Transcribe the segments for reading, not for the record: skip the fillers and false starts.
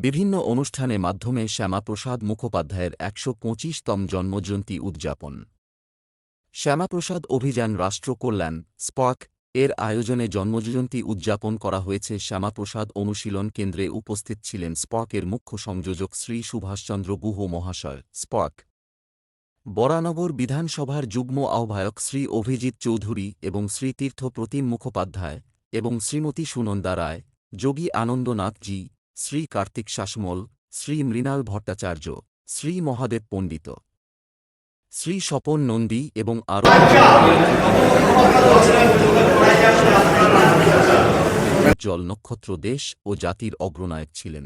বিভিন্ন অনুষ্ঠানের মাধ্যমে শ্যামাপ্রসাদ মুখোপাধ্যায়ের ১২৫তম জন্মজয়ন্তী উদযাপন। শ্যামাপ্রসাদ অভিযান রাষ্ট্র কল্যাণ স্পার্ক এর আয়োজনে জন্মজয়ন্তী উদযাপন করা হয়েছে। শ্যামাপ্রসাদ অনুশীলন কেন্দ্রে উপস্থিত ছিলেন স্পার্কের মুখ্য সংযোজক শ্রী সুভাষচন্দ্র গুহ মহাশয়, স্পার্ক বরানগর বিধানসভার যুগ্ম আহ্বায়ক শ্রী অভিজিৎ চৌধুরী এবং শ্রী তীর্থ প্রতিম মুখোপাধ্যায় এবং শ্রীমতী সুনন্দা রায়, যোগী আনন্দনাথজি, শ্রী কার্তিক শাসমল, শ্রী মৃণাল ভট্টাচার্য, শ্রী মহাদেব পণ্ডিত, শ্রী স্বপন নন্দী এবং আরও জল নক্ষত্র দেশ ও জাতির অগ্রনায়ক ছিলেন।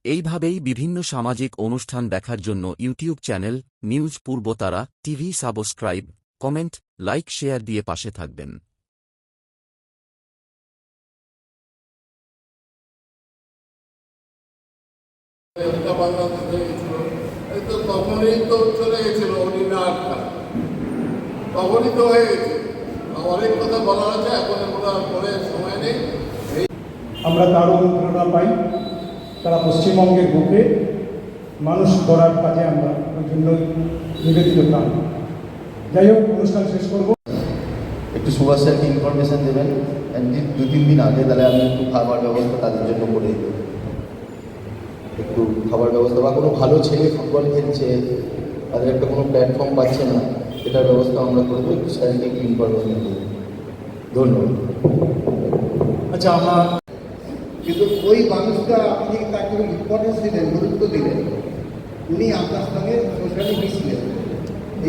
এইভাবেই বিভিন্ন সামাজিক অনুষ্ঠান দেখার জন্য YouTube channel news Purbatara TV subscribe, comment, like, share দিয়ে পাশে থাকবেন। তখনই তো চলে গেছিল, উনি না তখনই তো হয়ে গেছে। অনেক কথা বলা আছে, এখন পরে সময় নেই। আমরা তারও অনুপ্রেরণা পাই। তারা পশ্চিমবঙ্গের বুকে মানুষ গড়ার কাজে আমরা ওই জন্যই নিবেদিত প্রাণ। যাই হোক, অনুষ্ঠান শেষ করবো। একটু সুভাষ স্যারকে ইনফরমেশান দেবেন 2-3 দিন আগে, তাহলে আমি একটু খাবার ব্যবস্থা তাদের জন্য করে দেবো। একটু খাবার ব্যবস্থা বা কোনো ভালো ছেলে ফুটবল খেলছে, তাদের একটা কোনো প্ল্যাটফর্ম পাচ্ছে না, সেটার ব্যবস্থা আমরা করবো। একটু স্যারকে একটু ইনফরমেশন দেবো। ধন্যবাদ। আচ্ছা, আমার কিন্তু ওই মানুষটা আপনি তাকে ইম্পর্টেন্স দিলেন, গুরুত্ব দিলেন, উনি আপনার সঙ্গে সোশ্যালি মিশলেন।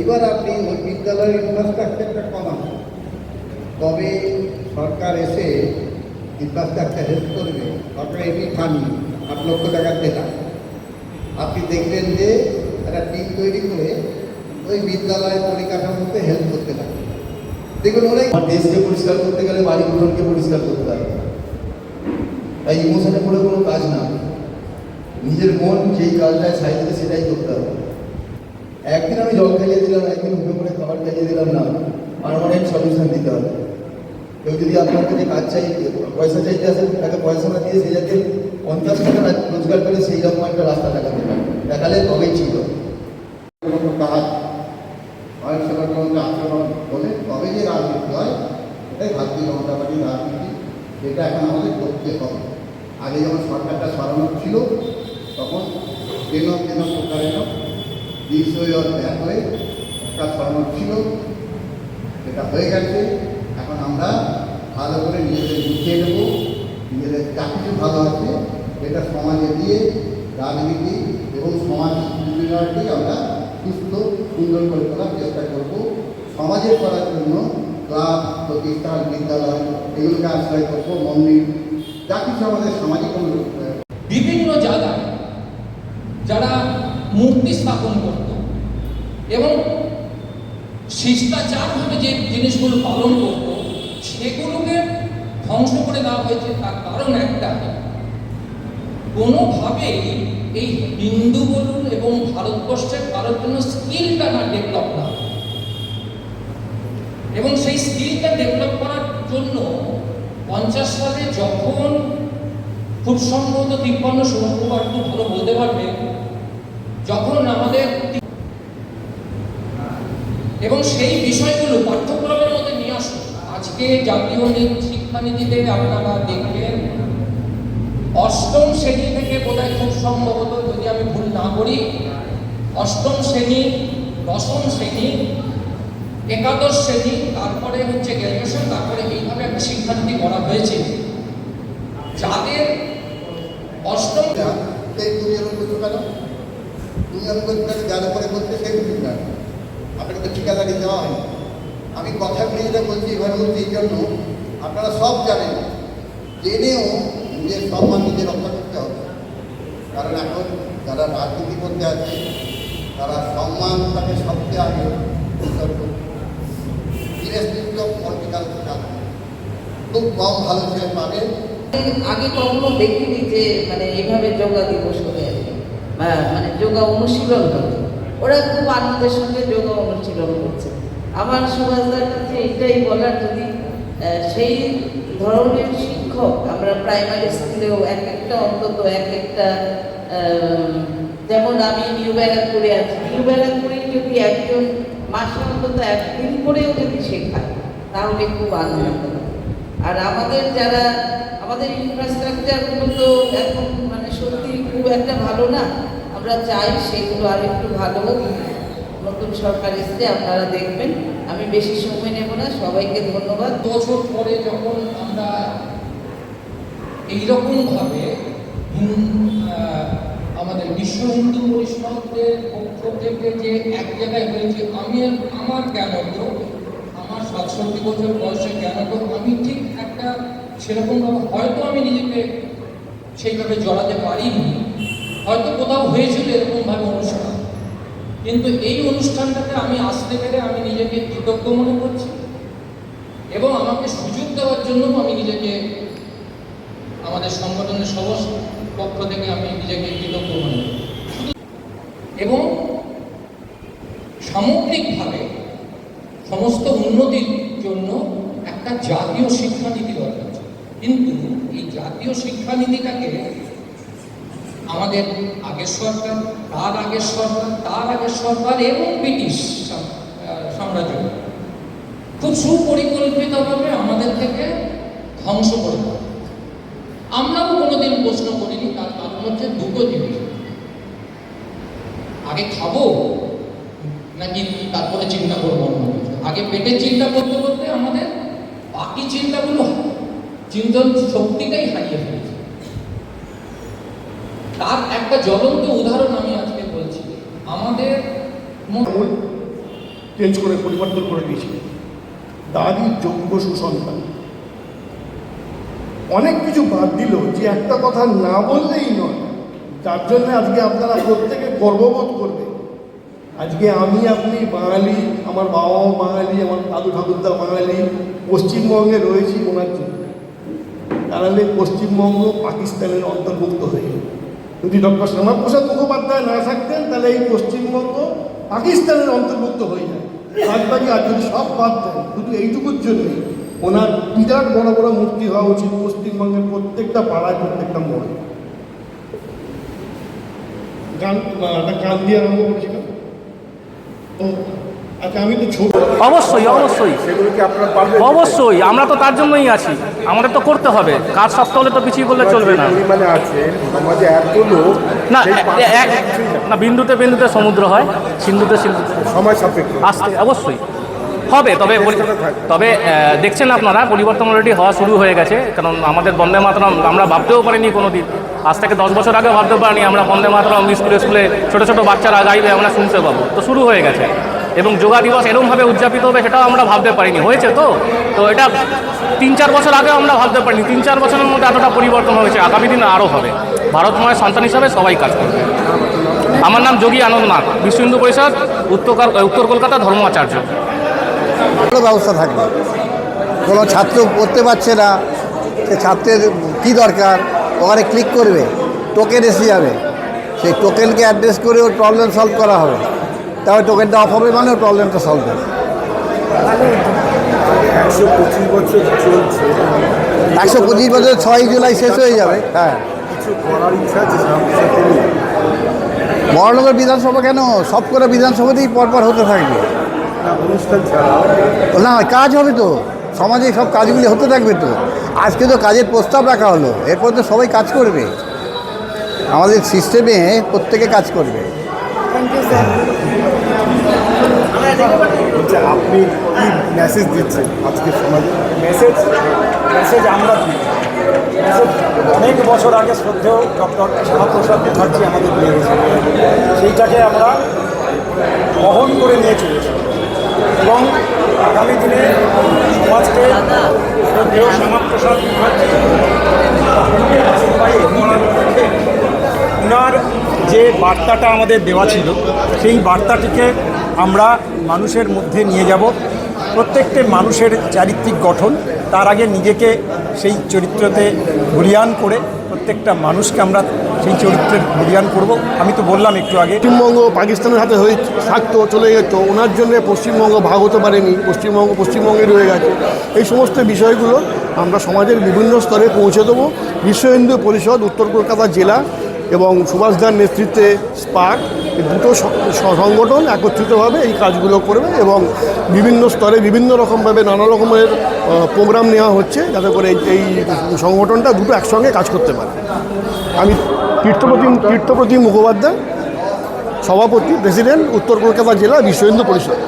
এবার আপনি ওই বিদ্যালয়ের ইনফ্রাস্ট্রাকচারটা কম আছে, তবে সরকার এসে ইনফ্রাস্ট্রাকচার হেল্প করবে। সরকার এটি খানি 8 লক্ষ টাকার দেনা। আপনি দেখবেন যে একটা টিম তৈরি করে ওই বিদ্যালয়ের পরিকাঠামোতে হেল্প করতে থাকে। দেখুন, ওরা দেশকে পরিষ্কার করতে গেলে বাড়ি উঠোনকে পরিষ্কার করতে হবে। তাই ইমোশনে পড়ে কোনো কাজ না, নিজের মন যেই কাজটায় চাইছে সেটাই করতে হবে। একদিন আমি জল খাইয়ে দিলাম, একদিন উঠে করে খাবার খাইয়ে দিলাম না, পারমানেন্ট সলিউশন দিতে হবে। কেউ যদি আপনার কাছে কাজ চাই, পয়সা চাইতে আসেন, তাকে পয়সা না দিয়ে সেই যাতে 50 টাকা রোজগার করে সেই রকম একটা রাস্তা দেখাতে পারে, দেখালে তবেই ছিল কোনো কাজ হয়, সেবা কোনো আচরণ বলে তবে যে রাজনীতি হয়, এটাই ভারতীয় জনতা পার্টির রাজনীতি। এটা এখন আমাদের করতে হবে। আগে যখন সরকারটা সরানো ছিল, তখন দিন প্রকারেণ বিষয় ব্যাক হয়ে সরকার সরানো ছিল, এটা হয়ে গেছে। এখন আমরা ভালো করে নিজেদের গুছিয়ে নেবো, নিজেদের যা কিছু ভালো আছে এটা সমাজে দিয়ে রাজনীতি এবং সমাজ উন্নয়নটি আমরা সুস্থ সুন্দর করে তোলার চেষ্টা করব। সমাজের করার জন্য ক্লাব, প্রতিষ্ঠান, বিদ্যালয় এগুলোকে আশ্রয় করবো, মন্দির, যা কিছু আমাদের সামাজিক বিভিন্ন জায়গায় যারা মূর্তি স্থাপন করত এবং শিষ্টাচারভাবে যে জিনিসগুলো পালন করত সেগুলোকে ধ্বংস করে দেওয়া হয়েছে। তার কারণ একটা, কোনোভাবেই এই হিন্দু বলুন এবং ভারতবর্ষের কারোর জন্য স্কিলটা না ডেভেলপ না, এবং সেই স্কিলটা ডেভেলপ করার জন্য 50 সালে যখন, খুব সম্ভবত 53 সৌরভ একটু ভালো বলতে পারবে, যখন আমাদের এবং সেই বিষয়গুলো পাঠ্যক্রমের মধ্যে নিয়ে আসুন। আজকে জাতীয় শিক্ষানীতিতে আপনারা দেখবেন 8ম শ্রেণী থেকে বোধহয়, খুব সম্ভবত যদি আমি ভুল না করি, 8ম শ্রেণী, 10ম শ্রেণী, একাদশ শ্রেণী, তারপরে হচ্ছে গ্র্যাজুয়েশন, তারপরে এইভাবে একটা শিক্ষানীতি করা হয়েছে যাদের 8ম যার উপরে বলতে সেই বুঝবেন। আপনাকে তো ঠিকাদারি দেওয়া হয়। আমি কথাগুলি যেটা বলছি এভাবে বলছি এই জন্য, আপনারা সব জানেন, জেনেও নিজের সম্মান নিজে রক্ষা করতে হবে। কারণ এখন যারা রাজনীতি করতে আছে তারা সম্মানটাকে সবচেয়ে আগে খুব কম ভালো ছেলে পাবেন। আগে কখনো দেখিনি যে মানে এইভাবে যোগা দিবস করে আর কি, মানে যোগা অনুশীলন করে ওরা খুব আনন্দের সঙ্গে যোগা অনুশীলন করছে। আমার সুভাষদার কাছে এটাই বলার, যদি সেই ধরনের শিক্ষক আমরা প্রাইমারি স্কুলেও এক একটা অন্তত এক একটা যেমন আমি নিউ ব্যারাকপুরে আছি, নিউ ব্যারাকপুরে যদি একজন মাসে অন্তত একদিন করেও যদি শেখায় তাহলে খুব আনন্দ। আর আমাদের যারা আমাদের ইনফ্রাস্ট্রাকচারগুলো তো এখন মানে সত্যি খুব একটা ভালো না, আমরা চাই সেগুলো আর একটু ভালো হোক। নতুন সরকার এসছে, আপনারা দেখবেন। আমি বেশি সময় নেব না, সবাইকে ধন্যবাদ। বছর পরে যখন আমরা এইরকমভাবে আমাদের বিশ্ব হিন্দু পরিষদের পক্ষ থেকে যে এক জায়গায় হয়েছে, আমার জ্ঞান হতো, আমার 67 বছর বয়সে জ্ঞান হতো, আমি ঠিক একটা সেরকমভাবে হয়তো আমি নিজেকে সেইভাবে জড়াতে পারিনি, হয়তো কোথাও হয়েছিল এরকমভাবে অনুষ্ঠান, কিন্তু এই অনুষ্ঠানটাতে আমি আসতে পেরে আমি নিজেকে কৃতজ্ঞ মনে করছি এবং আমাকে সুযোগ দেওয়ার জন্য আমি নিজেকে আমাদের সংগঠনের সমস্ত পক্ষ থেকে আমি নিজেকে কৃতজ্ঞ মনে করি। এবং সামগ্রিকভাবে সমস্ত উন্নতির জন্য একটা জাতীয় শিক্ষানীতি দরকার, কিন্তু এই জাতীয় শিক্ষানীতিটাকে আমাদের আগের সরকার, তার আগের সরকার, তার আগের সরকার এবং ব্রিটিশ সাম্রাজ্য খুব সুপরিকল্পিতভাবে আমাদের থেকে ধ্বংস করে দেয়। আমরাও কোনোদিন প্রশ্ন করিনি, তার কারণ হচ্ছে দুটো জিনিস, আগে খাবো নাকি তারপরে চিন্তা করবো। আগে পেটের চিন্তা করতে করতে আমাদের বাকি চিন্তাগুলো চিন্তন শক্তিটাই হারিয়ে ফেলেছে। তার একটা জ্বলন্ত উদাহরণ আমি আজকে বলছি। আমাদের চেঞ্জ করে পরিবর্তন করে দিয়েছি। দাদির যোগ্য সুসন্তান অনেক কিছু বাদ দিল, যে একটা কথা না বললেই নয়, যার জন্য আজকে আপনারা প্রত্যেকে গর্ববোধ করবে। আজকে আমি আপনি বাঙালি, আমার বাবা মা বাঙালি, আমার দাদু ঠাকুরদা বাঙালি, পশ্চিমবঙ্গে রয়েছি ওনার জন্য। তাহলে পশ্চিমবঙ্গ পাকিস্তানের অন্তর্ভুক্ত হয়ে গেল। যদি ডক্টর শ্যামাপ্রসাদ মুখোপাধ্যায় না থাকতেন তাহলে এই পশ্চিমবঙ্গ পাকিস্তানের অন্তর্ভুক্ত হয়ে যায়। বাদবাকি আর যদি সব বাদ দেন, শুধু এইটুকুর জন্যে ওনার বিরাট বড় বড় মূর্তি হওয়া উচিত পশ্চিমবঙ্গের প্রত্যেকটা পাড়ায়, প্রত্যেকটা মোড়ে। একটা গান দিয়ে আরম্ভ করেছিলাম। আচ্ছা, আমি তো ছোট। অবশ্যই অবশ্যই অবশ্যই, আমরা তো তার জন্যই আছি, আমাদের তো করতে হবে কাজ। সপ্তাহ হলে তো পিছিয়ে বললে চলবে না। মানে আছে সমাজে এত লোক না না, বিন্দুতে বিন্দুতে সমুদ্র হয়, সিন্ধুতে সিন্ধুতে সময় সাপেক্ষ আসতে অবশ্যই হবে। তবে দেখছেন আপনারা পরিবর্তন অলরেডি হওয়া শুরু হয়ে গেছে। কারণ আমাদের বন্দে মাতরম আমরা ভাবতেও পারিনি কোনো দিন, আজ থেকে 10 বছর আগে ভাবতে পারিনি আমরা বন্দে মাতরম স্কুলে ছোটো ছোটো বাচ্চারা গাইবে আমরা শুনতে পাবো। তো শুরু হয়ে গেছে এবং যোগা দিবস এরকমভাবে উদযাপিত হবে সেটাও আমরা ভাবতে পারিনি। হয়েছে তো এটা 3-4 বছর আগেও আমরা ভাবতে পারিনি। 3-4 বছরের মধ্যে এতটা পরিবর্তন হয়েছে, আগামী দিনে আরও হবে। ভারতময় সন্তান হিসাবে সবাই কাজ করবে। আমার নাম যোগী আনন্দনাথ, বিশ্ব হিন্দু পরিষদ, উত্তর কলকাতা ধর্ম আচার্য। ব্যবস্থা থাকবে, কোনো ছাত্র পড়তে পারছে না, সে ছাত্রের কী দরকার, ওখানে ক্লিক করবে, টোকেন এসে যাবে, সেই টোকেনকে অ্যাড্রেস করে ওর প্রবলেম সলভ করা হবে। তাহলে টোকেনটা অফ হবে মানে ওর প্রবলেমটা সলভ হবে। 125 বছর চলছে, 125 বছর 6 জুলাই শেষ হয়ে যাবে। হ্যাঁ, কিছু করার ইচ্ছা আছে। মহানগর বিধানসভা কেন, সব করে বিধানসভাতেই পরপর হতে থাকবে। অনুষ্ঠান ছাড়া না, কাজ হবে তো, সমাজে সব কাজগুলি হতে থাকবে তো। আজকে তো কাজের প্রস্তাব রাখা হলো, এরপর তো সবাই কাজ করবে, আমাদের সিস্টেমে প্রত্যেকে কাজ করবে। আপনি কি মেসেজ দিচ্ছেন আজকে সমাজে? মেসেজ আমরা দিই। অনেক বছর আগে শ্রদ্ধেয় ডক্টর শ্যামাপ্রসাদ মুখার্জি আমাদের দিয়ে গেছেন, সেইটাকে আমরা বহন করে নিয়ে চলেছি এবং আগামী দিনে সমাজকে শ্রদ্ধেয় শ্যামাপ্রসাদ মুখার্জি ওনার যে বার্তাটা আমাদের দেওয়া ছিল, সেই বার্তাটিকে আমরা মানুষের মধ্যে নিয়ে যাব। প্রত্যেকটা মানুষের চারিত্রিক গঠন, তার আগে নিজেকে সেই চরিত্রতে বলীয়ান করে প্রত্যেকটা মানুষকে আমরা সেই চরিত্রের বলীয়ান করব। আমি তো বললাম একটু আগে, পশ্চিমবঙ্গ পাকিস্তানের হাতে হয়ে থাকতো, চলে যেত, ওনার জন্য পশ্চিমবঙ্গ ভাগ হতে পারেনি, পশ্চিমবঙ্গে রয়ে গেছে। এই সমস্ত বিষয়গুলো আমরা সমাজের বিভিন্ন স্তরে পৌঁছে দেবো। বিশ্ব হিন্দু পরিষদ উত্তর কলকাতা জেলা এবং সুভাষদার নেতৃত্বে স্পার্ক, এই দুটো সংগঠন একত্রিতভাবে এই কাজগুলো করবে এবং বিভিন্ন স্তরে বিভিন্ন রকমভাবে নানা রকমের প্রোগ্রাম নেওয়া হচ্ছে যাতে করে এই সংগঠনটা দুটো একসঙ্গে কাজ করতে পারে। আমি তীর্থপ্রতিম মুখোপাধ্যায়, সভাপতি, প্রেসিডেন্ট, উত্তর কলকাতা জেলা বিশ্ব হিন্দু পরিষদ।